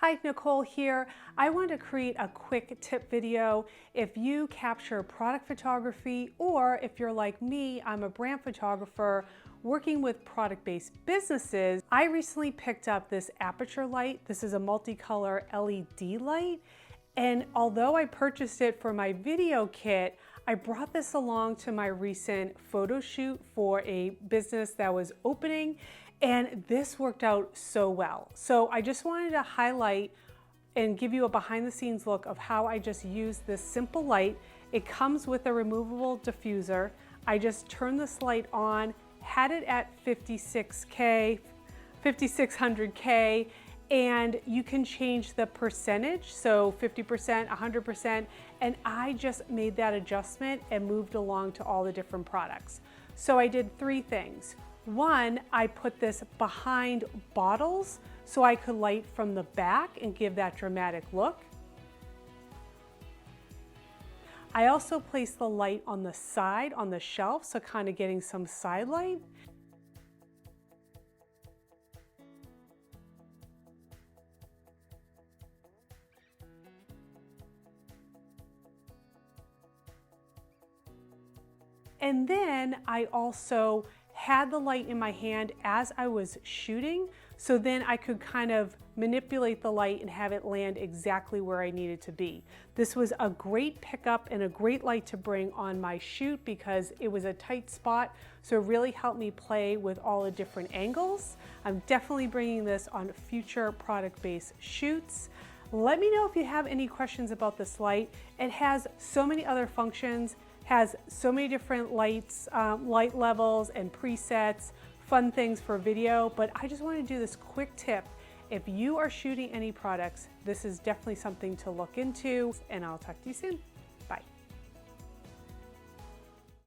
Hi, Nicole here. I want to create a quick tip video. If you capture product photography, or if you're like me, I'm a brand photographer working with product-based businesses. I recently picked up this Aputure light. This is a multicolor LED light. And although I purchased it for my video kit, I brought this along to my recent photo shoot for a business that was opening, and this worked out so well. So I just wanted to highlight and give you a behind the scenes look of how I just use this simple light. It comes with a removable diffuser. I just turned this light on, had it at 5600K, and you can change the percentage, so 50%, 100%, and I just made that adjustment and moved along to all the different products. So I did three things. One, I put this behind bottles so I could light from the back and give that dramatic look. I also placed the light on the side, on the shelf, so kind of getting some side light. And then I also had the light in my hand as I was shooting, so then I could kind of manipulate the light and have it land exactly where I needed to be. This was a great pickup and a great light to bring on my shoot because it was a tight spot, so it really helped me play with all the different angles. I'm definitely bringing this on future product-based shoots. Let me know if you have any questions about this light. It has so many other functions, has so many different lights, light levels and presets, fun things for video, but I just want to do this quick tip. If you are shooting any products, this is definitely something to look into, and I'll talk to you soon.